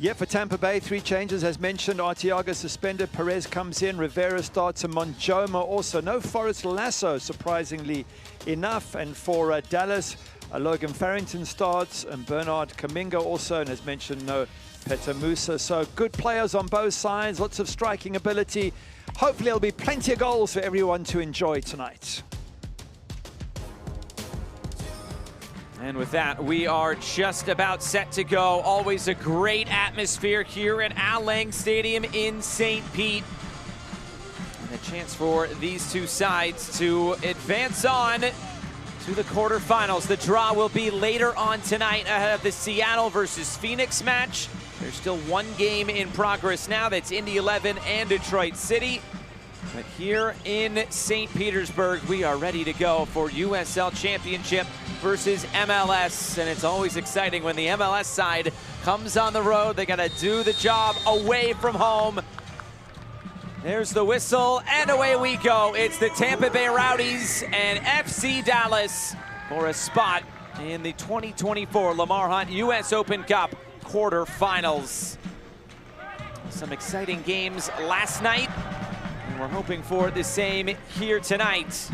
Yeah, for Tampa Bay, 3 changes. As mentioned, Arteaga suspended, Perez comes in, Rivera starts, and Monjoma also. No Forrest Lasso, surprisingly enough. And for Dallas, Logan Farrington starts, and Bernard Kaminga also. And as mentioned, no Petamusa. So good players on both sides, lots of striking ability. Hopefully there'll be plenty of goals for everyone to enjoy tonight. And with that, we are just about set to go. Always a great atmosphere here at Al Lang Stadium in St. Pete. And a chance for these two sides to advance on to the quarterfinals. The draw will be later on tonight ahead of the Seattle versus Phoenix match. There's still one game in progress now. That's Indy 11 and Detroit City. But here in St. Petersburg, we are ready to go for USL Championship versus MLS. And it's always exciting when the MLS side comes on the road. They got to do the job away from home. There's the whistle, and away we go. It's the Tampa Bay Rowdies and FC Dallas for a spot in the 2024 Lamar Hunt US Open Cup quarterfinals. Some exciting games last night. And we're hoping for the same here tonight.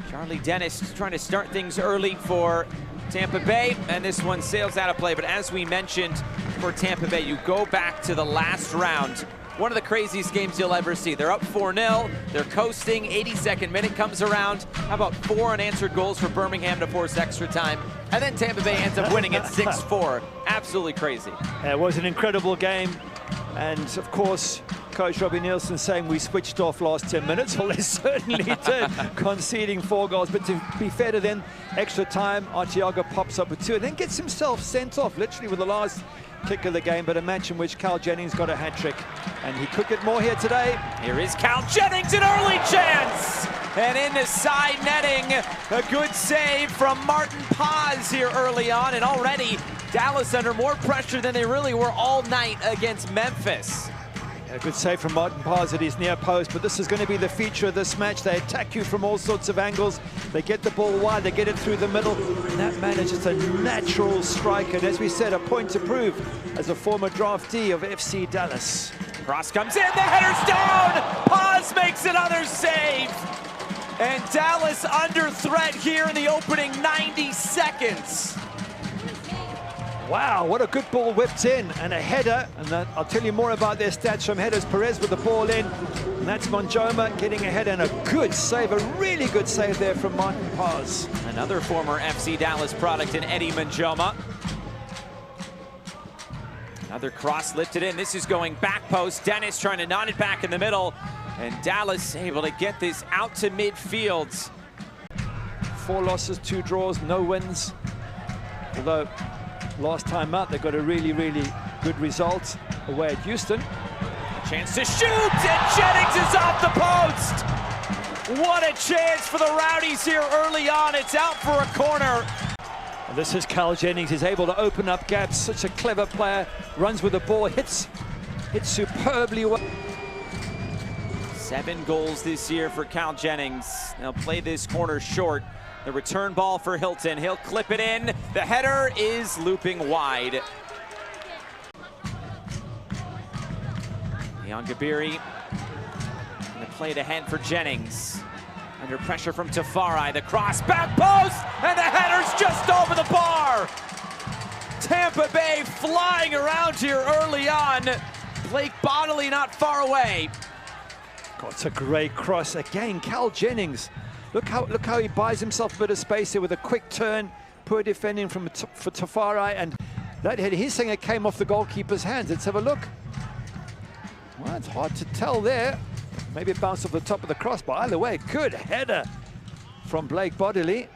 Charlie Dennis trying to start things early for Tampa Bay, and this one sails out of play. But as we mentioned for Tampa Bay, you go back to the last round. One of the craziest games you'll ever see. They're up 4-0, they're coasting, 82nd minute comes around. How about 4 unanswered goals for Birmingham to force extra time? And then Tampa Bay ends up winning at 6-4. Absolutely crazy. It was an incredible game. And of course, Coach Robbie Nielsen saying we switched off last 10 minutes. Well, they certainly did, conceding 4 goals. But to be fair to them, extra time, Arteaga pops up with 2 and then gets himself sent off, literally with the last kick of the game. But a match in which Cal Jennings got a hat-trick. And he could get more here today. Here is Cal Jennings, an early chance! And in the side netting, a good save from Martin Paz here early on. And already, Dallas under more pressure than they really were all night against Memphis. A good save from Martin Paz at his near post, but this is going to be the feature of this match. They attack you from all sorts of angles. They get the ball wide, they get it through the middle. And that man is just a natural striker. And as we said, a point to prove as a former draftee of FC Dallas. Cross comes in, the header's down! Paz makes another save! And Dallas under threat here in the opening 90 seconds. Wow, what a good ball whipped in, and a header. And I'll tell you more about their stats from headers. Perez with the ball in, and that's Monjoma getting a header, and a good save, a really good save there from Martin Paz. Another former FC Dallas product in Eddie Monjoma. Another cross lifted in. This is going back post. Dennis trying to knot it back in the middle, and Dallas able to get this out to midfield. 4 losses, 2 draws, no wins. Although last time out, they got a really, really good result away at Houston. A chance to shoot, and Jennings is off the post. What a chance for the Rowdies here early on. It's out for a corner. And this is Cal Jennings. He's able to open up gaps. Such a clever player. Runs with the ball, hits superbly well. 7 goals this year for Cal Jennings. They'll play this corner short. The return ball for Hilton. He'll clip it in. The header is looping wide. Yangabiri going to play it ahead for Jennings. Under pressure from Tafari. The cross back post, and the header's just over the bar. Tampa Bay flying around here early on. Blake Bodley not far away. God, it's a great cross. Again, Cal Jennings. Look how he buys himself a bit of space here with a quick turn. Poor defending for Tafari, and that header, he's saying it came off the goalkeeper's hands. Let's have a look. Well, it's hard to tell there. Maybe it bounced off the top of the crossbar. Either way, good header from Blake Bodley.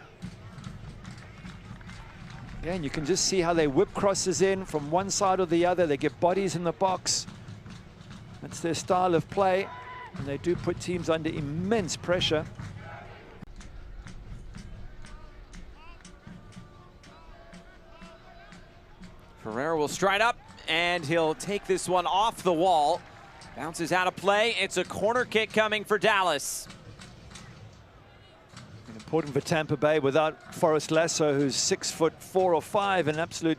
Again, you can just see how they whip crosses in from one side or the other. They get bodies in the box. That's their style of play, and they do put teams under immense pressure. Ferreira will stride up, and he'll take this one off the wall. Bounces out of play. It's a corner kick coming for Dallas. Important for Tampa Bay without Forrest Lasso, who's 6'4" or 5", an absolute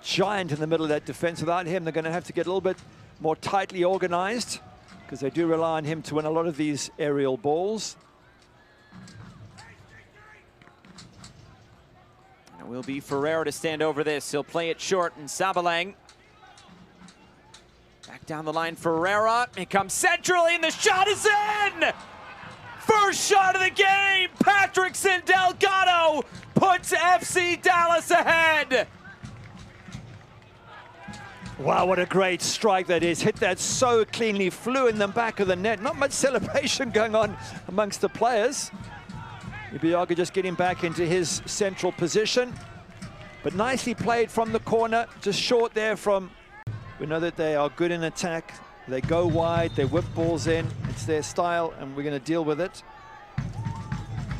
giant in the middle of that defense. Without him, they're going to have to get a little bit more tightly organized, because they do rely on him to win a lot of these aerial balls. And it will be Ferreira to stand over this. He'll play it short, and Sabalang. Back down the line, Ferreira. It comes centrally, and the shot is in! First shot of the game! Patrickson Delgado puts FC Dallas ahead! Wow, what a great strike that is. Hit that so cleanly, flew in the back of the net. Not much celebration going on amongst the players. Ibiaga just getting back into his central position. But nicely played from the corner, just short there from... We know that they are good in attack. They go wide, they whip balls in. It's their style, and we're going to deal with it.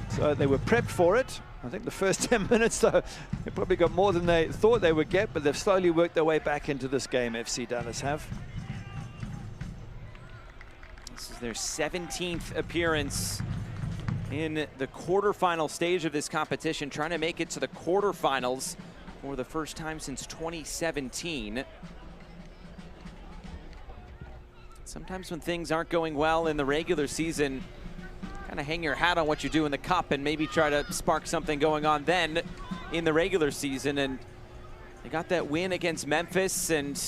So they were prepped for it. I think the first 10 minutes, though, they probably got more than they thought they would get, but they've slowly worked their way back into this game, FC Dallas have. This is their 17th appearance in the quarterfinal stage of this competition, trying to make it to the quarterfinals for the first time since 2017. Sometimes when things aren't going well in the regular season, kind of hang your hat on what you do in the cup and maybe try to spark something going on then in the regular season. And they got that win against Memphis, and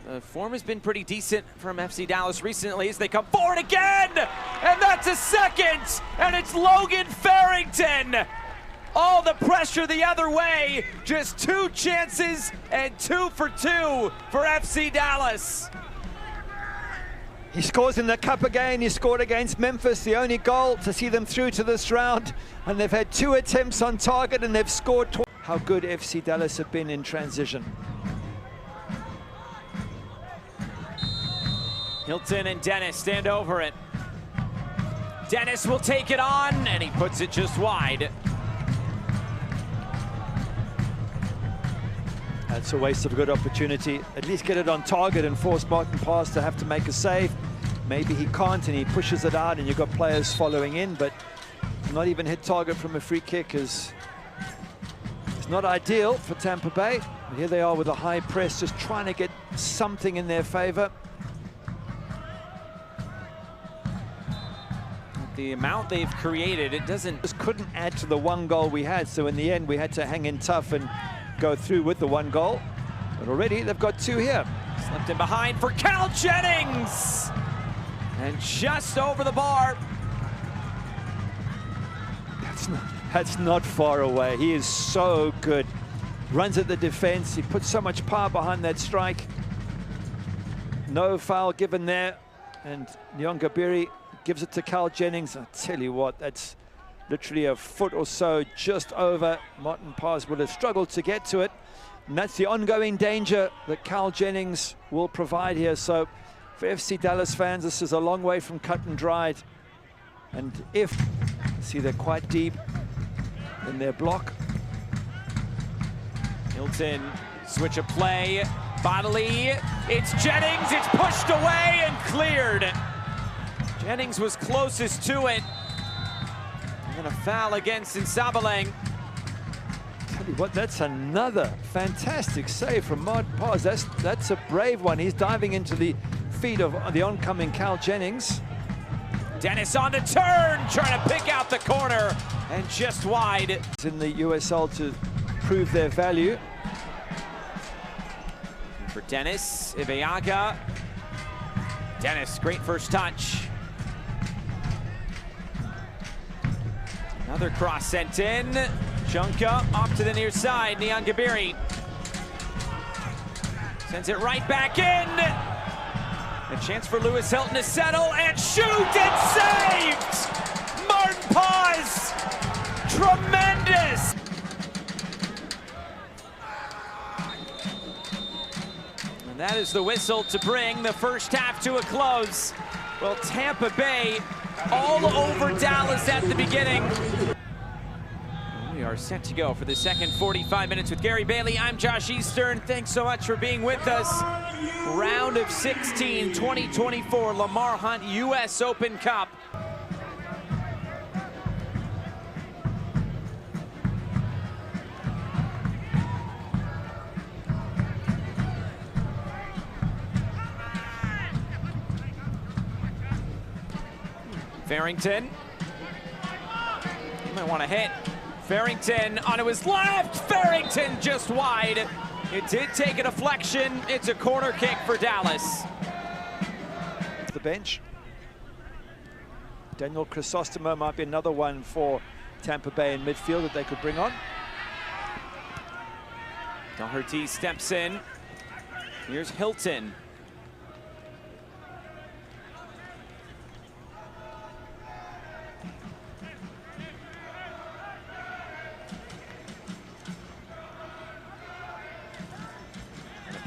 the form has been pretty decent from FC Dallas recently as they come forward again, and that's a second, and it's Logan Farrington. All the pressure the other way, just 2 chances and 2 for 2 for FC Dallas. He scores in the cup again. He scored against Memphis, the only goal to see them through to this round. And they've had 2 attempts on target, and they've scored twice. How good FC Dallas have been in transition. Hilton and Dennis stand over it. Dennis will take it on, and he puts it just wide. That's a waste of a good opportunity. At least get it on target and force Martin Pass to have to make a save. Maybe he can't, and he pushes it out, and you've got players following in, but not even hit target from a free kick is not ideal for Tampa Bay. But here they are with a high press, just trying to get something in their favor. The amount they've created, it doesn't... Just couldn't add to the 1 goal we had, so in the end we had to hang in tough and go through with the 1 goal. But already they've got 2 here. Slipped in behind for Cal Jennings! And just over the bar. That's not far away. He is so good. Runs at the defense. He puts so much power behind that strike. No foul given there. And Nyongabiri gives it to Cal Jennings. I tell you what, that's literally a foot or so just over. Martin Paz would have struggled to get to it. And that's the ongoing danger that Cal Jennings will provide here. So for FC Dallas fans, this is a long way from cut and dried. And if, see, they're quite deep in their block. Hilton, switch of play, bodily, it's Jennings, it's pushed away and cleared. Jennings was closest to it. And a foul against Nsabalang. Tell you what, that's another fantastic save from Martin Paz. That's a brave one. He's diving into the feet of the oncoming Cal Jennings. Dennis on the turn, trying to pick out the corner, and just wide. It's in the USL to prove their value. For Dennis, Ibiaga. Dennis, great first touch. Another cross sent in. Junka off to the near side. Nyongabiri sends it right back in. A chance for Lewis Hilton to settle and shoot, and saved! Martin Paz, tremendous! And that is the whistle to bring the first half to a close. Well, Tampa Bay all over Dallas at the beginning. We are set to go for the second 45 minutes with Gary Bailey. I'm Josh Eastern. Thanks so much for being with us. Round of 16, 2024 Lamar Hunt US Open Cup. Farrington. He might want to hit. Farrington onto his left. Farrington just wide. It did take a deflection. It's a corner kick for Dallas. The bench. Daniel Crisostomo might be another one for Tampa Bay in midfield that they could bring on. Doherty steps in. Here's Hilton.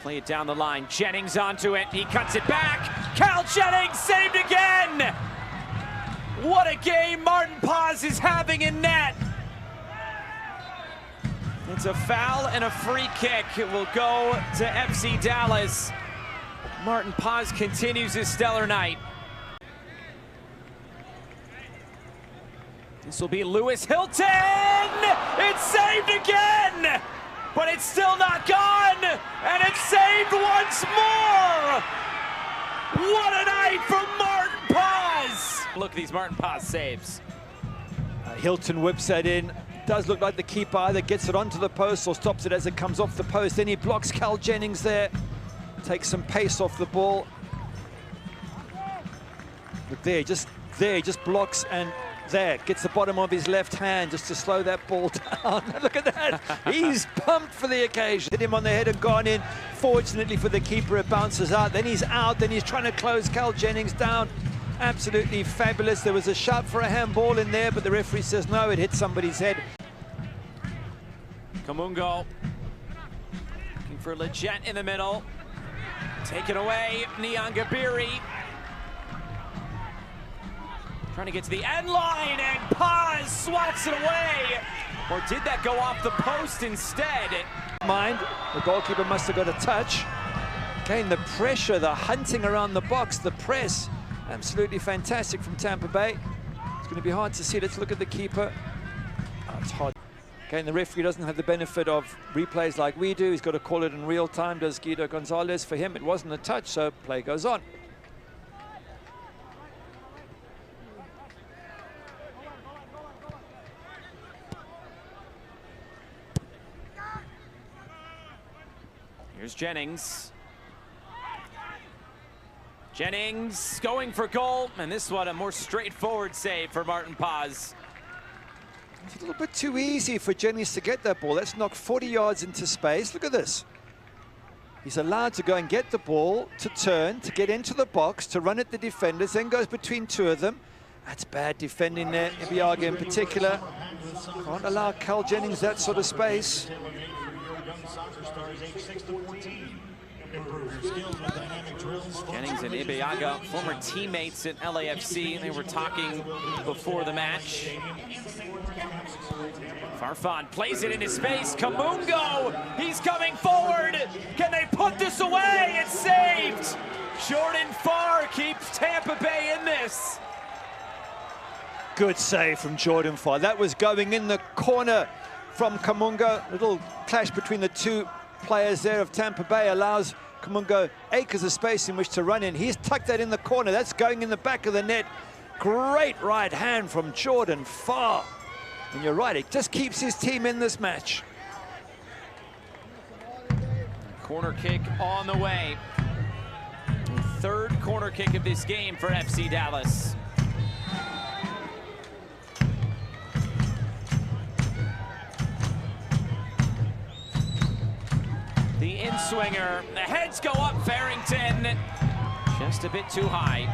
Play it down the line. Jennings onto it. He cuts it back. Cal Jennings saved again. What a game Martin Paz is having in net. It's a foul and a free kick. It will go to FC Dallas. Martin Paz continues his stellar night. This will be Lewis Hilton. It's saved again. But it's still not gone, and it's saved once more! What a night from Martin Paz! Look at these Martin Paz saves. Hilton whips that in. Does look like the keeper either gets it onto the post or stops it as it comes off the post. Then he blocks Cal Jennings there. Takes some pace off the ball. But there, just blocks and there, gets the bottom of his left hand just to slow that ball down. Look at that. He's pumped for the occasion. Hit him on the head and gone in. Fortunately for the keeper, it bounces out. Then he's out. Then he's trying to close Cal Jennings down. Absolutely fabulous. There was a shout for a handball in there, but the referee says no, it hit somebody's head. Kamungo looking for Leggett in the middle. Taken away, Nyangabiri. Trying to get to the end line, and Paz swats it away. Or did that go off the post instead? Mind, the goalkeeper must have got a touch. Again, the pressure, the hunting around the box, the press. Absolutely fantastic from Tampa Bay. It's going to be hard to see. Let's look at the keeper. Oh, it's hard. Again, the referee doesn't have the benefit of replays like we do. He's got to call it in real time, does Guido Gonzalez. For him, it wasn't a touch, so play goes on. Here's Jennings. Jennings going for goal, and this one a more straightforward save for Martin Paz. It's a little bit too easy for Jennings to get that ball. That's knocked 40 yards into space. Look at this. He's allowed to go and get the ball, to turn, to get into the box, to run at the defenders, then goes between two of them. That's bad defending there, Ibiaga in particular. Can't allow Cal Jennings that sort of space. Jennings and Ibiaga, former teammates at LAFC. They were talking before the match. Farfan plays it into space. Kamungo, he's coming forward. Can they put this away? It's saved. Jordan Farr keeps Tampa Bay in this. Good save from Jordan Farr. That was going in the corner from Kamungo. Little clash between the two players there of Tampa Bay allows Kamungo acres of space in which to run in. He's tucked that in the corner. That's going in the back of the net. Great right hand from Jordan Farr. And you're right, it just keeps his team in this match. Corner kick on the way. Third corner kick of this game for FC Dallas. The in-swinger, the heads go up, Farrington. Just a bit too high.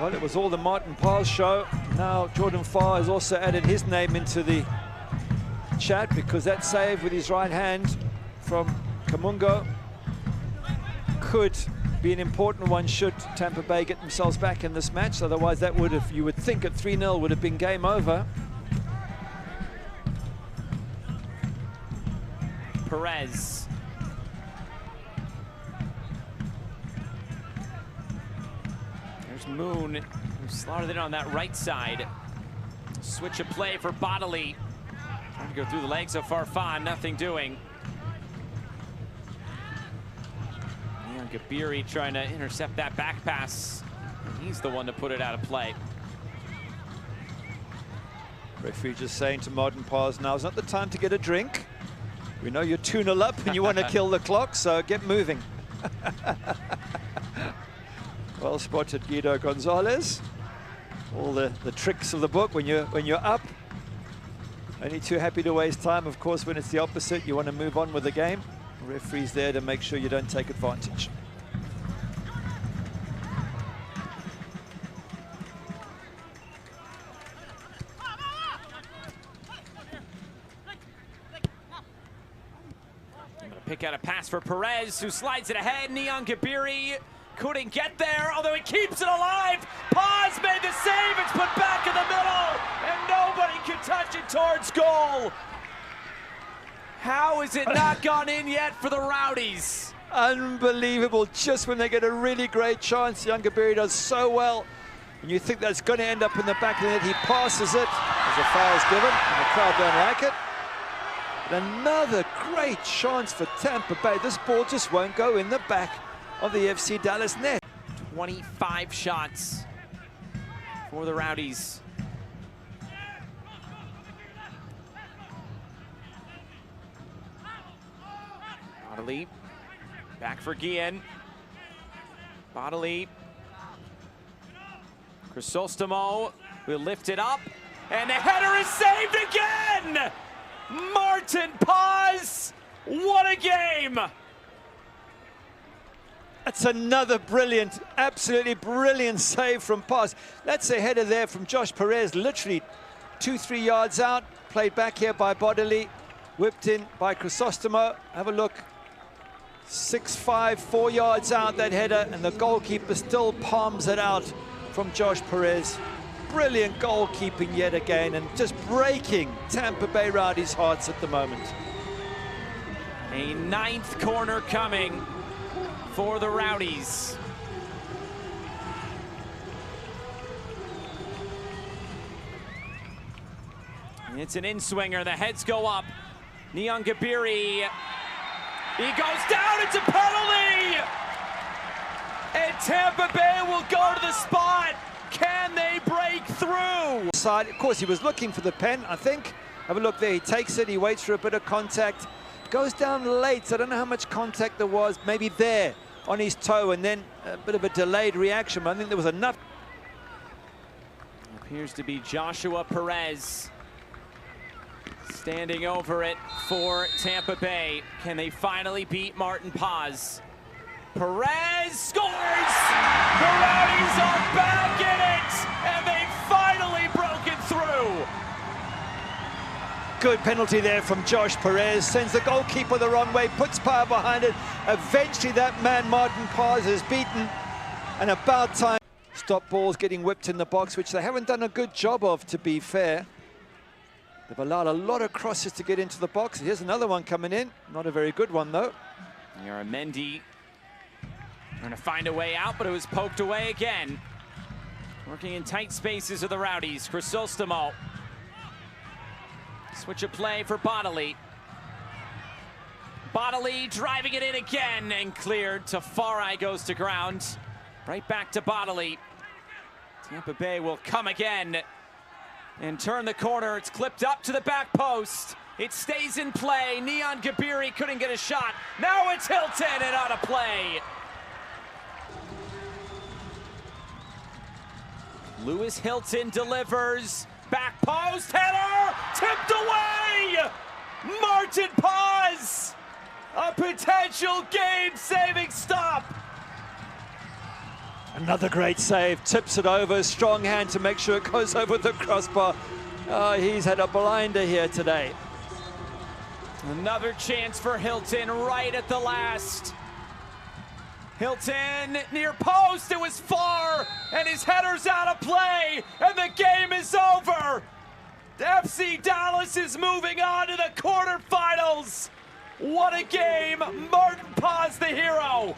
Well, it was all the Martin Paz show. Now Jordan Farr has also added his name into the chat because that save with his right hand from Kamungo could be an important one should Tampa Bay get themselves back in this match. Otherwise, that would have, you would think at 3-0 would have been game over. Perez. There's Moon, who slotted it on that right side. Switch of play for Bodily. Trying to go through the legs of Farfan, nothing doing. Gabiri trying to intercept that back pass He's the one to put it out of play. Referee just saying to Martin Paz, now's not the time to get a drink. We know you're 2-0 up and you want to kill the clock, so get moving. Well spotted, Guido Gonzalez. All the tricks of the book when you're up. Only too happy to waste time. Of course, when it's the opposite, you want to move on with the game. The referee's there to make sure you don't take advantage. Pick out a pass for Perez, who slides it ahead. Neon Gabiri couldn't get there, although he keeps it alive. Paz made the save. It's put back in the middle, and nobody can touch it towards goal. How is it not gone in yet for the Rowdies? Unbelievable. Just when they get a really great chance, young Gabiri does so well. And you think that's going to end up in the back of the net. He passes it as a foul's given, and the crowd don't like it. Another great chance for Tampa Bay. This ball just won't go in the back of the FC Dallas net. 25 shots for the Rowdies. Bodily, back for Guillen. Bodily. Crisostomo will lift it up, and the header is saved again! Martin Paz, what a game! That's another brilliant, absolutely brilliant save from Paz. That's a header there from Josh Perez, literally 2-3 yards out. Played back here by Bodily, whipped in by Crisostomo. Have a look. 6-5, 4 yards out that header, and the goalkeeper still palms it out from Josh Perez. Brilliant goalkeeping yet again, and just breaking Tampa Bay Rowdies' hearts at the moment. A 9th corner coming for the Rowdies. It's an in-swinger, the heads go up. Neon Gabiri, he goes down, it's a penalty! And Tampa Bay will go to the spot. Can they break through? Side, of course, he was looking for the pen, I think. Have a look there, he takes it, he waits for a bit of contact. Goes down late, so I don't know how much contact there was, maybe there on his toe, and then a bit of a delayed reaction, but I think there was enough. Appears to be Joshua Perez standing over it for Tampa Bay. Can they finally beat Martin Paz? Perez scores! The Rowdies are back in it, and they've finally broken through. Good penalty there from Josh Perez. Sends the goalkeeper the wrong way, puts power behind it. Eventually that man, Martin Paz, is beaten. And about time. Stop balls getting whipped in the box, which they haven't done a good job of, to be fair. They've allowed a lot of crosses to get into the box. Here's another one coming in. Not a very good one, though. Mendy trying to find a way out, but it was poked away again. Working in tight spaces of the Rowdies. Crisostomo. Switch of play for Bodily. Bodily driving it in again and cleared. Tafari goes to ground. Right back to Bodily. Tampa Bay will come again and turn the corner. It's clipped up to the back post. It stays in play. Neon Gabiri couldn't get a shot. Now it's Hilton and out of play. Lewis Hilton delivers. Back post, header, tipped away! Martin Paz, a potential game-saving stop. Another great save, tips it over, strong hand to make sure it goes over the crossbar. Oh, he's had a blinder here today. Another chance for Hilton right at the last. Hilton near post, it was far, and his header's out of play, and the game is over. The FC Dallas is moving on to the quarterfinals. What a game, Martin Paz the hero.